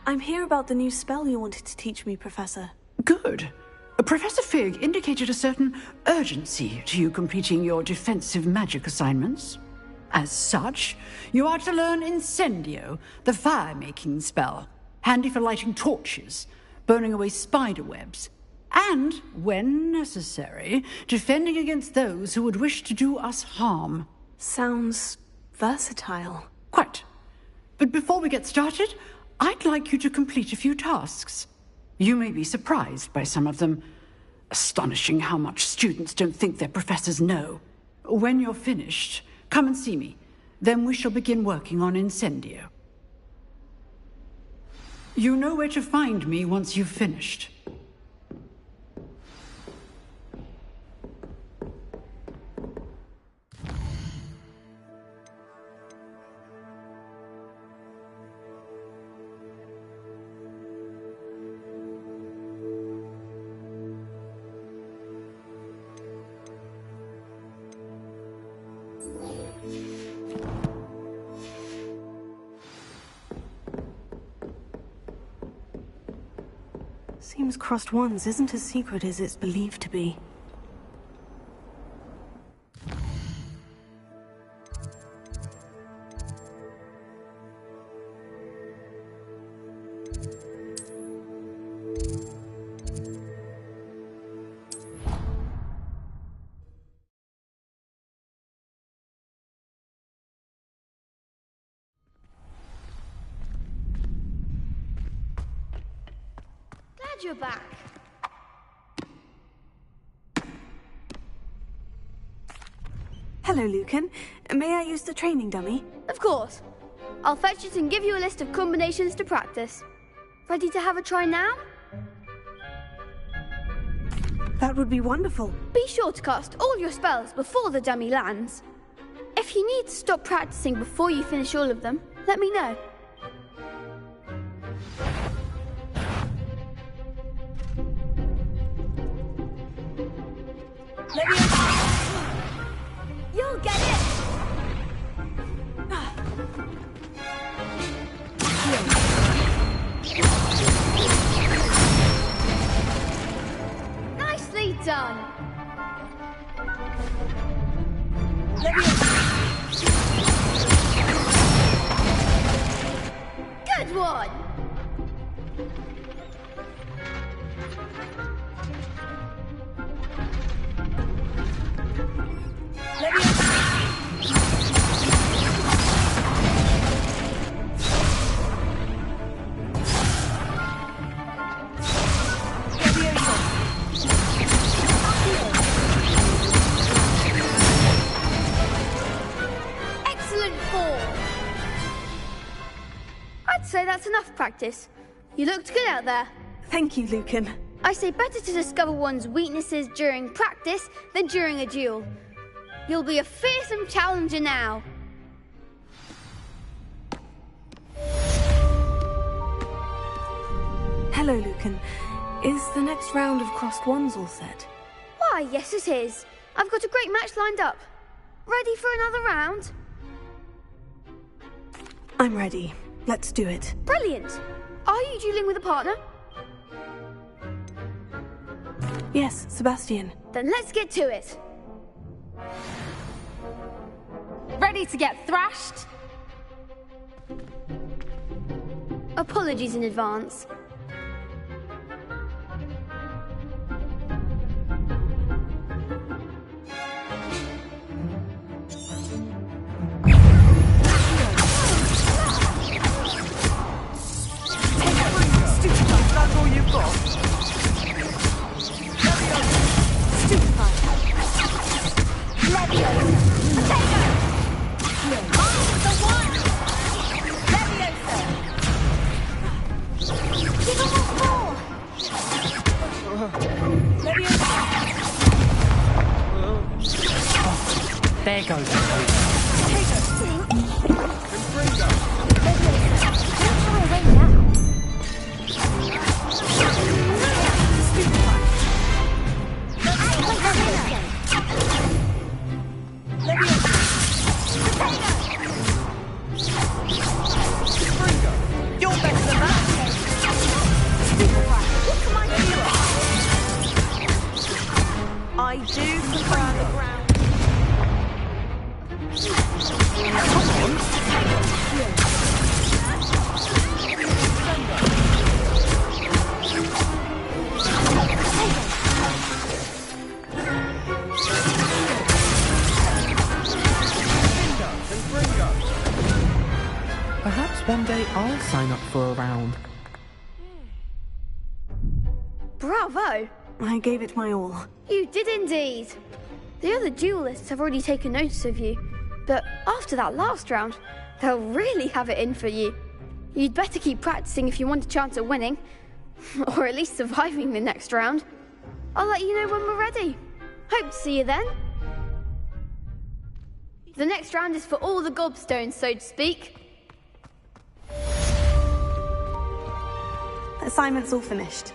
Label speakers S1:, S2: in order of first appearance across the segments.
S1: I'm here about the new spell you wanted to teach me, Professor.
S2: Good. Professor Fig indicated a certain urgency to you completing your defensive magic assignments. As such, you are to learn Incendio, the fire-making spell, handy for lighting torches, burning away spider webs, and, when necessary, defending against those who would wish to do us harm.
S1: Sounds versatile.
S2: Quite. But before we get started, I'd like you to complete a few tasks. You may be surprised by some of them. Astonishing how much students don't think their professors know. When you're finished, come and see me. Then we shall begin working on Incendio. You know where to find me once you've finished.
S1: Seems Crossed Wands isn't as secret as it's believed to be.
S3: You're back.
S1: Hello, Lucan. May I use the training dummy?
S3: Of course. I'll fetch it and give you a list of combinations to practice. Ready to have a try now?
S1: That would be wonderful.
S3: Be sure to cast all your spells before the dummy lands. If you need to stop practicing before you finish all of them, let me know. You'll get it! Nicely done! Good one! I'd say that's enough practice. You looked good out there.
S1: Thank you, Lucan.
S3: I say better to discover one's weaknesses during practice than during a duel. You'll be a fearsome challenger now.
S1: Hello, Lucan. Is the next round of Crossed Wands all set?
S3: Why, yes it is. I've got a great match lined up. Ready for another round?
S1: I'm ready. Let's do it.
S3: Brilliant! Are you dueling with a partner?
S1: Yes, Sebastian.
S3: Then let's get to it.
S4: Ready to get thrashed?
S3: Apologies in advance.
S5: That's all you've got.
S6: There goes the
S5: You're better than that.
S1: I do prefer the ground.
S7: Perhaps one day I'll sign up for a round.
S3: Bravo!
S1: I gave it my all.
S3: You did indeed. The other duelists have already taken notice of you, but after that last round, they'll really have it in for you. You'd better keep practicing if you want a chance at winning, or at least surviving the next round. I'll let you know when we're ready. Hope to see you then. The next round is for all the gobstones, so to speak.
S1: Assignment's all finished.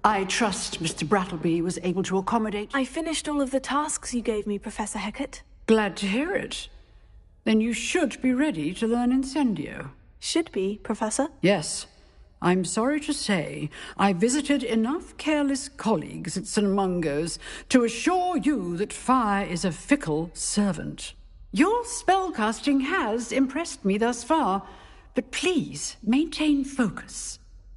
S2: I trust Mr. Brattleby was able to accommodate...
S1: I finished all of the tasks you gave me, Professor Hecat.
S2: Glad to hear it. Then you should be ready to learn Incendio.
S1: Should be, Professor.
S2: Yes. I'm sorry to say, I visited enough careless colleagues at St. Mungo's to assure you that fire is a fickle servant. Your spellcasting has impressed me thus far, but please maintain focus.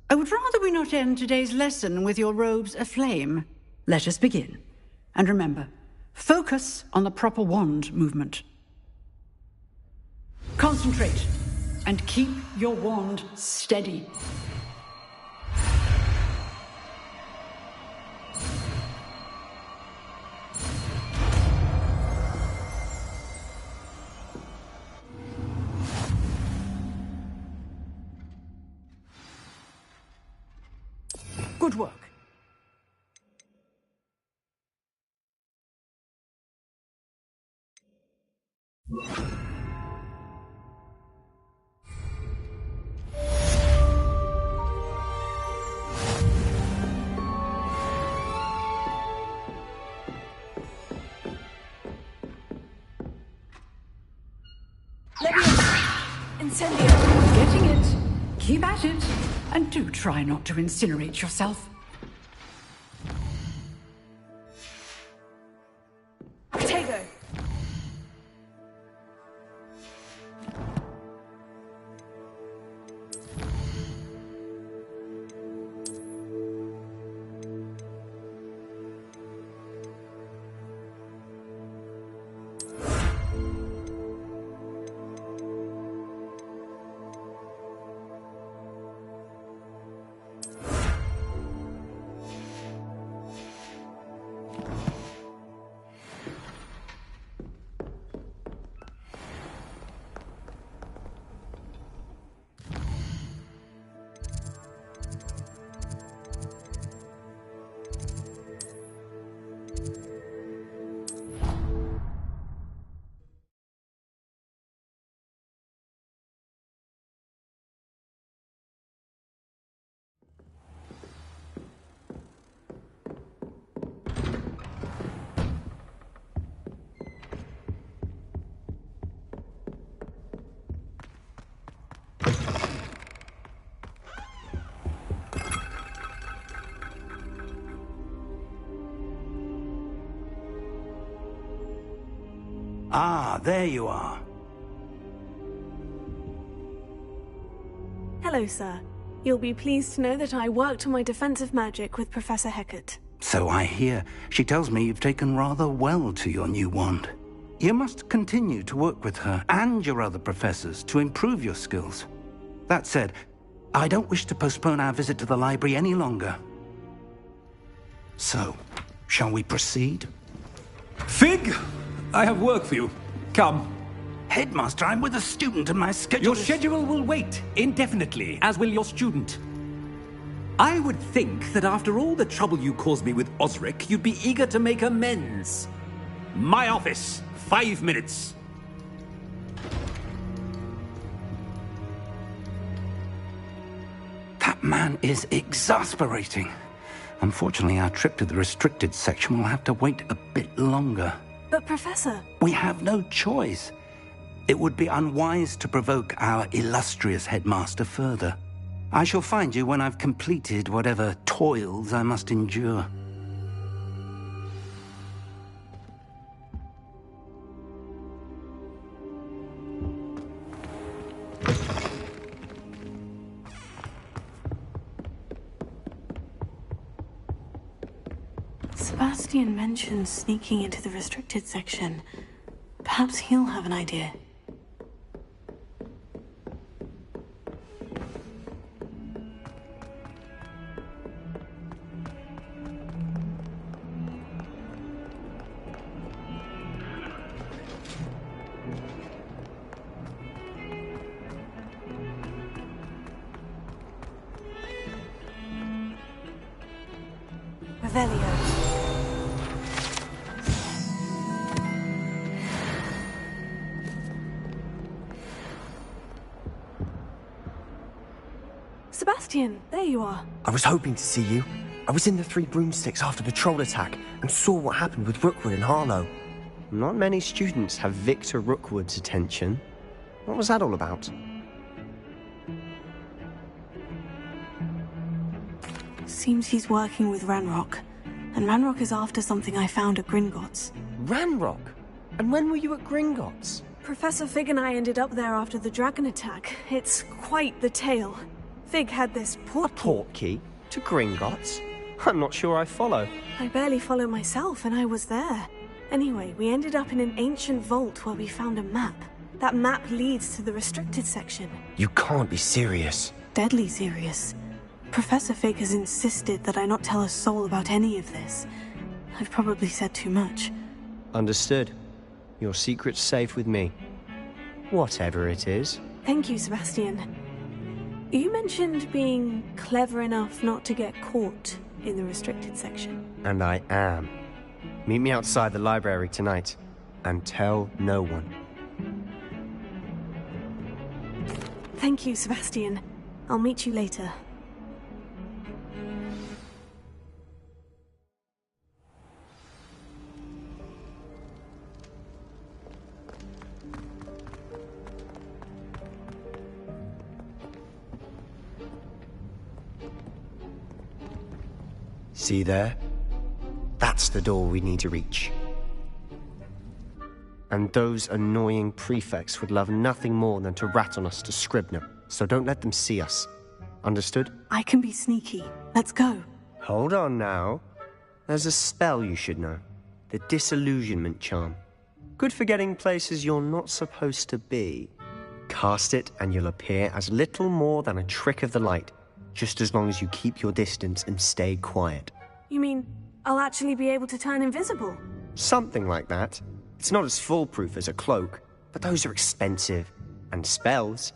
S2: I would rather we not end today's lesson with your robes aflame. Let us begin. And remember, focus on the proper wand movement. Concentrate and keep your wand steady. Good work.
S1: Incendio.
S2: Getting it. Keep at it. And do try not to incinerate yourself.
S1: Tego.
S8: Ah, there you are.
S1: Hello, sir. You'll be pleased to know that I worked on my defensive magic with Professor Hecat.
S8: So I hear. She tells me you've taken rather well to your new wand. You must continue to work with her and your other professors to improve your skills. That said, I don't wish to postpone our visit to the library any longer. So, shall we proceed?
S9: Fig! I have work for you. Come.
S8: Headmaster, I'm with a student and my schedule
S9: Your schedule will wait indefinitely, as will your student. I would think that after all the trouble you caused me with Osric, you'd be eager to make amends. My office, 5 minutes.
S8: That man is exasperating. Unfortunately, our trip to the restricted section will have to wait a bit longer.
S1: But, Professor...
S8: We have no choice. It would be unwise to provoke our illustrious headmaster further. I shall find you when I've completed whatever toils I must endure.
S1: Sebastian mentioned sneaking into the restricted section. Perhaps he'll have an idea. Revelio. Sebastian, there you are.
S7: I was hoping to see you. I was in the Three Broomsticks after the troll attack and saw what happened with Rookwood and Harlow.
S10: Not many students have Victor Rookwood's attention. What was that all about?
S1: Seems he's working with Ranrock. And Ranrock is after something I found at Gringotts.
S10: Ranrock? And when were you at Gringotts?
S1: Professor Fig and I ended up there after the dragon attack. It's quite the tale. Fig had this portkey.
S10: A portkey? To Gringotts? I'm not sure I follow.
S1: I barely follow myself, and I was there. Anyway, we ended up in an ancient vault where we found a map. That map leads to the restricted section.
S7: You can't be serious.
S1: Deadly serious. Professor Fig has insisted that I not tell a soul about any of this. I've probably said too much.
S10: Understood. Your secret's safe with me. Whatever it is.
S1: Thank you, Sebastian. You mentioned being clever enough not to get caught in the restricted section.
S10: And I am. Meet me outside the library tonight, and tell no one.
S1: Thank you, Sebastian. I'll meet you later.
S10: See there? That's the door we need to reach. And those annoying prefects would love nothing more than to rat on us to Scribner, so don't let them see us. Understood?
S1: I can be sneaky. Let's go.
S10: Hold on now. There's a spell you should know. The Disillusionment Charm. Good for getting places you're not supposed to be. Cast it and you'll appear as little more than a trick of the light, just as long as you keep your distance and stay quiet.
S1: You mean I'll actually be able to turn invisible?
S10: Something like that. It's not as foolproof as a cloak, but those are expensive. And spells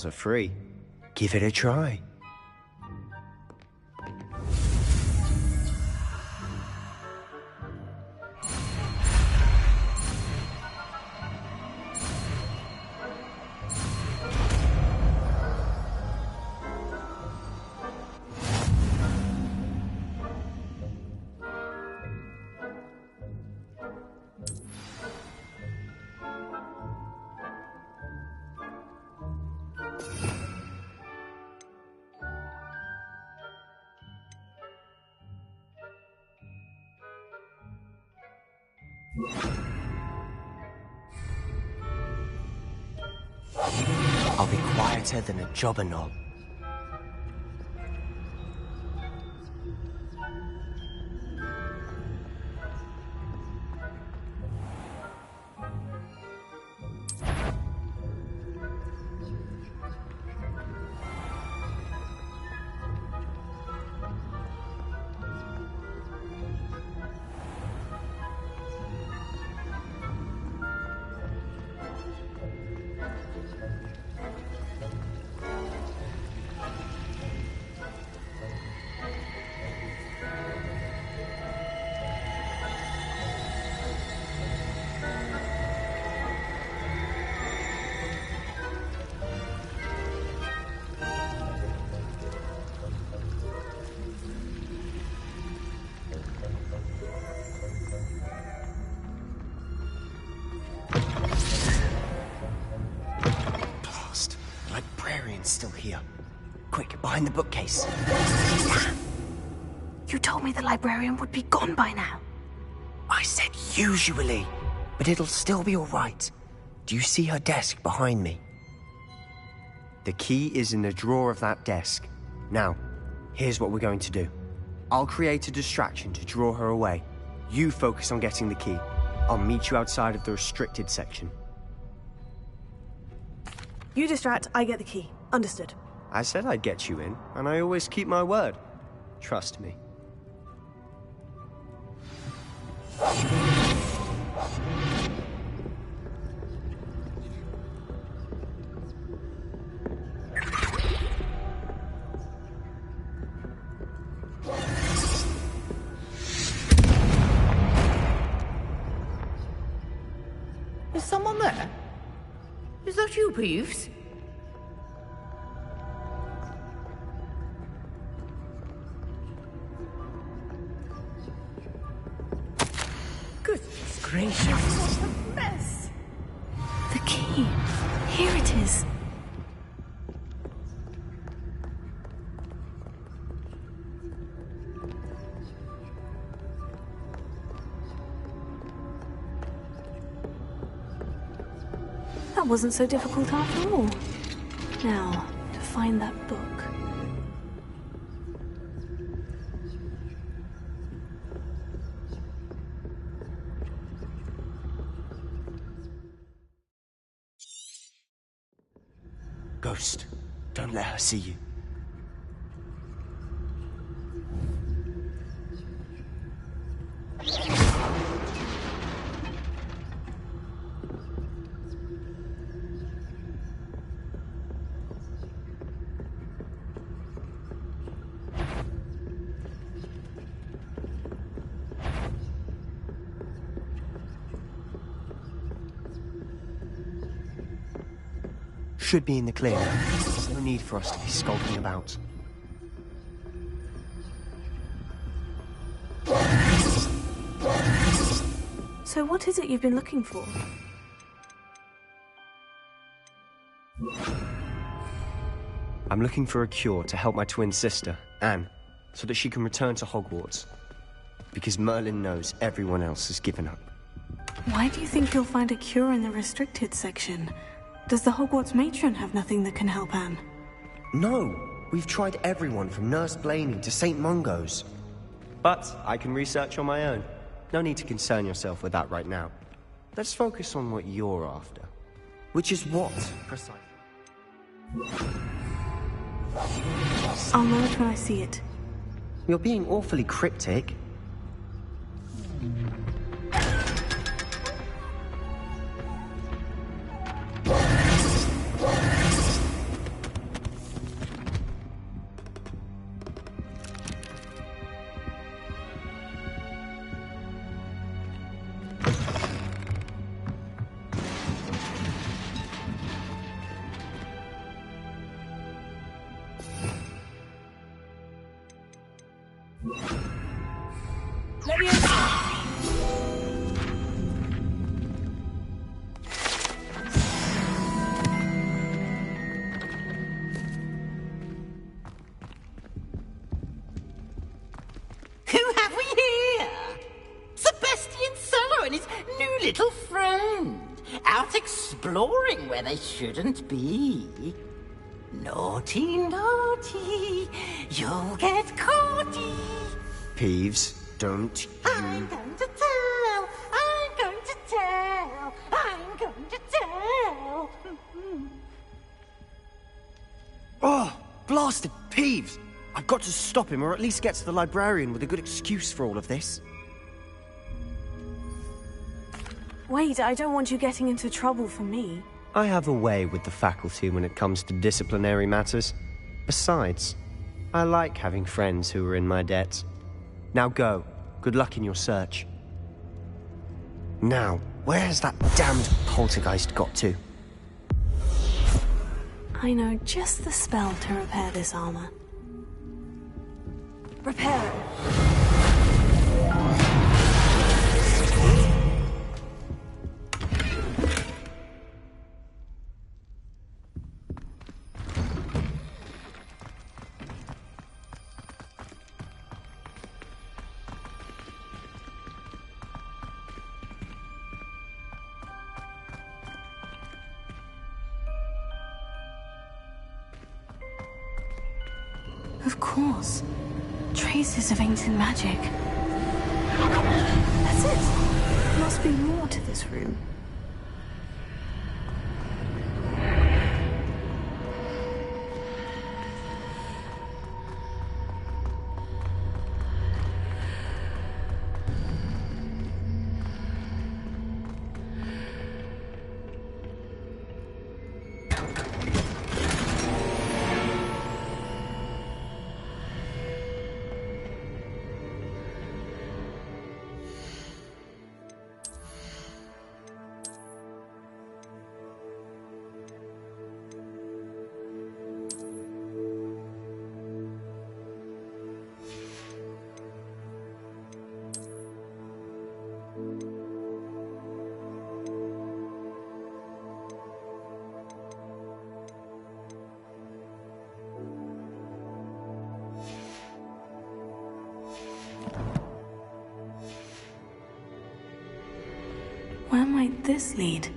S10: are free. Give it a try.
S7: I'll be quieter than a jobber knob. Still here. Quick, behind the bookcase.
S1: You told me the librarian would be gone by now.
S7: I said usually, but it'll still be all right. Do you see her desk behind me?
S10: The key is in the drawer of that desk. Now, here's what we're going to do. I'll create a distraction to draw her away. You focus on getting the key. I'll meet you outside of the restricted section.
S1: You distract, I get the key. Understood.
S10: I said I'd get you in, and I always keep my word. Trust me.
S11: Is someone there? Is that you, Peeves? Goodness gracious, what a mess!
S1: The key. Here it is. That wasn't so difficult after all. Now, to find that book.
S7: Ghost, don't let her see you. Should be in the clear. There's no need for us to be skulking about.
S1: So what is it you've been looking for?
S10: I'm looking for a cure to help my twin sister, Anne, so that she can return to Hogwarts. Because Merlin knows everyone else has given up.
S1: Why do you think you'll find a cure in the restricted section? Does the Hogwarts matron have nothing that can help Anne?
S7: No, we've tried everyone from Nurse Blaney to St. Mungo's.
S10: But I can research on my own. No need to concern yourself with that right now. Let's focus on what you're after.
S7: Which is what, precisely?
S1: I'll know it when I see it.
S7: You're being awfully cryptic.
S11: Let me in.
S12: Who have we here? Sebastian Solo and his new little friend. Out exploring where they shouldn't be. Naughty, naughty, you'll get caughty.
S10: Peeves, don't you...
S12: I'm going to tell, I'm going to tell, I'm going to tell.
S10: Oh, blasted Peeves! I've got to stop him, or at least get to the librarian with a good excuse for all of this.
S1: Wait, I don't want you getting into trouble for me.
S10: I have a way with the faculty when it comes to disciplinary matters. Besides, I like having friends who are in my debt. Now go. Good luck in your search. Now, where has that damned poltergeist got to?
S1: I know just the spell to repair this armor. Repair it. Of course. Traces of ancient magic. That's it. There must be more to this room. Where might this lead?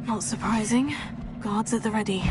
S1: Not surprising. Guards at the ready.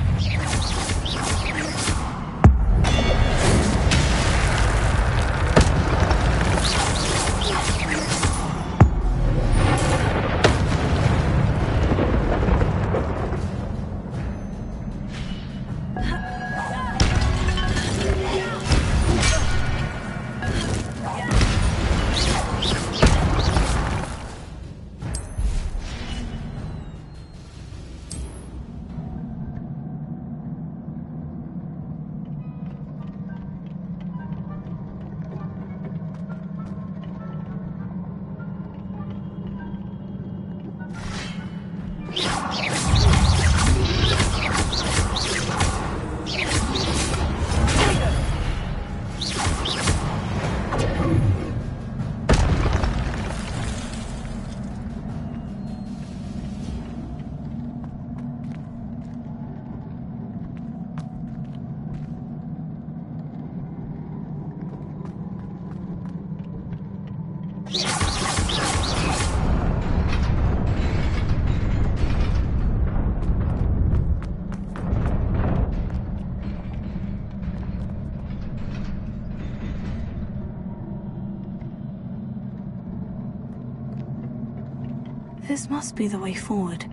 S1: This must be the way forward.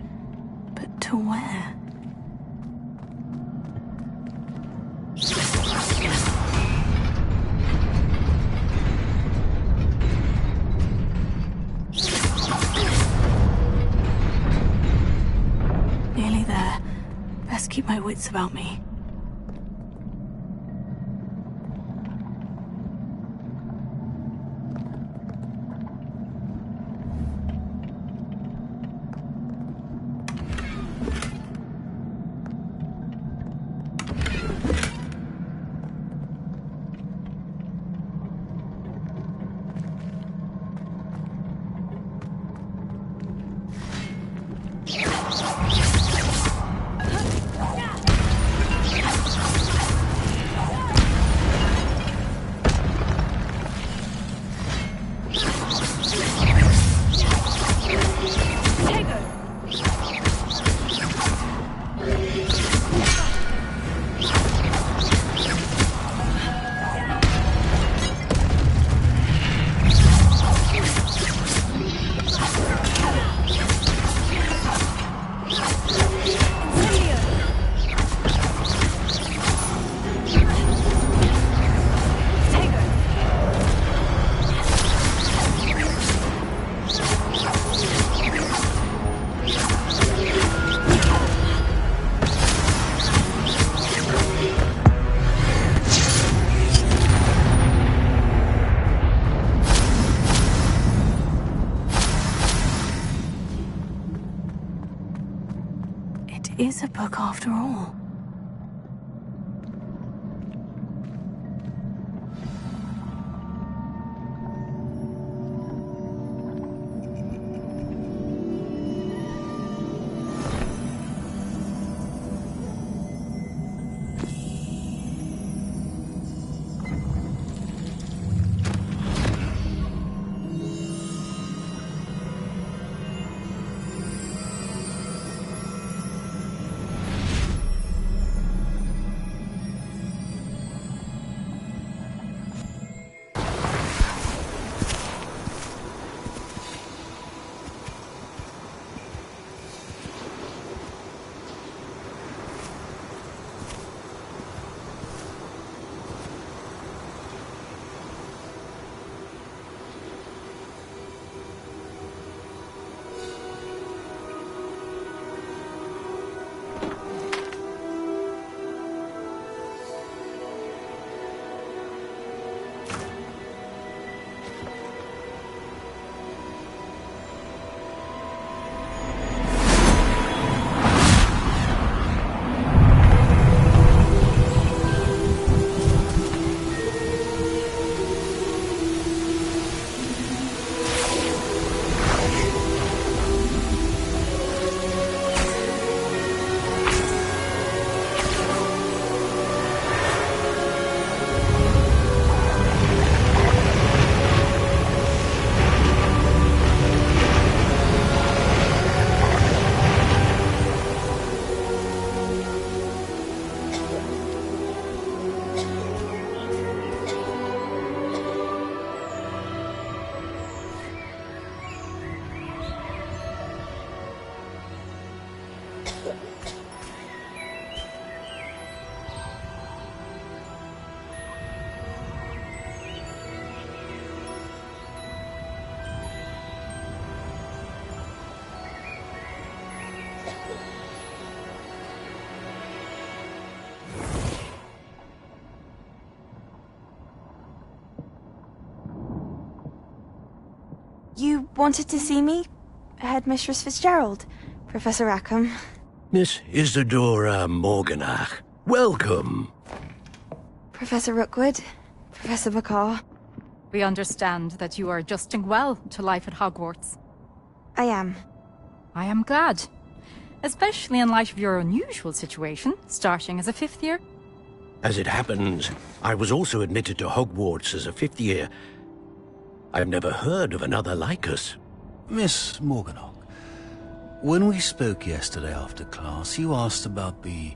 S1: But to where? best keep my wits about me. Is a book after all. You wanted to see me? Headmistress Fitzgerald? Professor Rackham?
S13: Miss Isadora Morganach, welcome.
S1: Professor Rookwood? Professor McCaw?
S4: We understand that you are adjusting well to life at Hogwarts.
S1: I am.
S4: I am glad. Especially in light of your unusual situation, starting as a 5th year.
S13: As it happens, I was also admitted to Hogwarts as a 5th year. I've never heard of another like us.
S14: Miss Morganach, when we spoke yesterday after class, you asked about the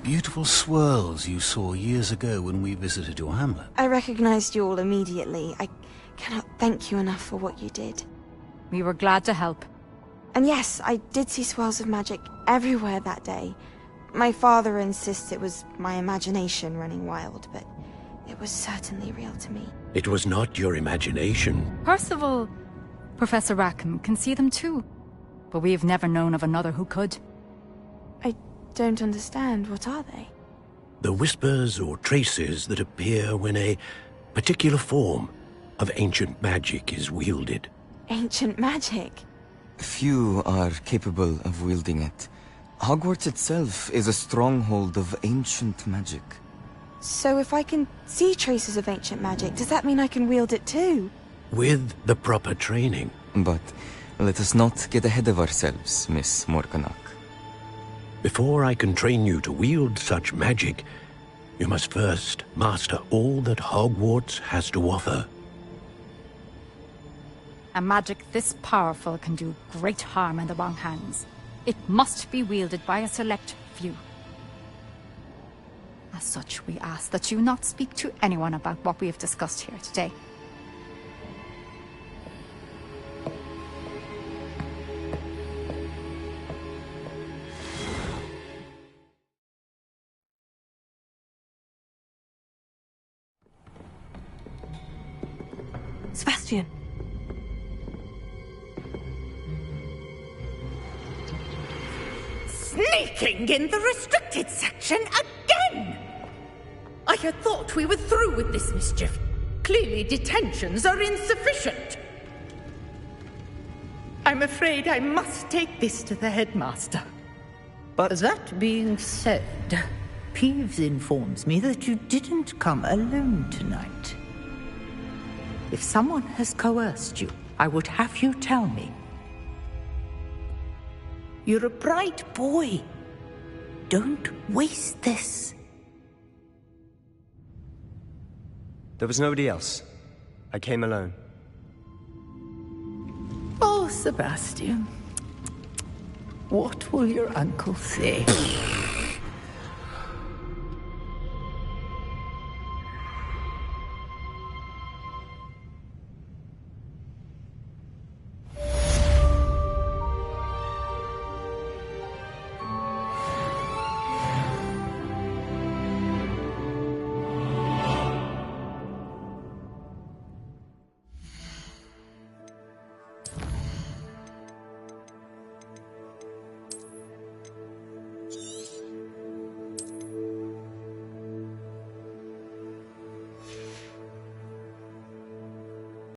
S14: beautiful swirls you saw years ago when we visited your hamlet.
S1: I recognized you all immediately. I cannot thank you enough for what you did.
S4: We were glad to help.
S1: And yes, I did see swirls of magic everywhere that day. My father insists it was my imagination running wild, but it was certainly real to me.
S13: It was not your imagination.
S4: Percival, Professor Rackham can see them too. But we have never known of another who could.
S1: I don't understand. What are they?
S13: The whispers or traces that appear when a particular form of ancient magic is wielded.
S1: Ancient magic?
S15: Few are capable of wielding it. Hogwarts itself is a stronghold of ancient magic.
S1: So if I can see traces of ancient magic, does that mean I can wield it too?
S13: With the proper training.
S15: But let us not get ahead of ourselves, Miss Morganach.
S13: Before I can train you to wield such magic, you must first master all that Hogwarts has to offer.
S4: A magic this powerful can do great harm in the wrong hands. It must be wielded by a select few. As such, we ask that you not speak to anyone about what we have discussed here today.
S16: Sebastian.
S11: Sneaking in the restricted section again! I had thought we were through with this mischief. Clearly detentions are insufficient. I'm afraid I must take this to the headmaster.
S17: But that being said, Peeves informs me that you didn't come alone tonight. If someone has coerced you, I would have you tell me. You're a bright boy. Don't waste this.
S10: There was nobody else. I came alone.
S17: Oh, Sebastian. What will your uncle say?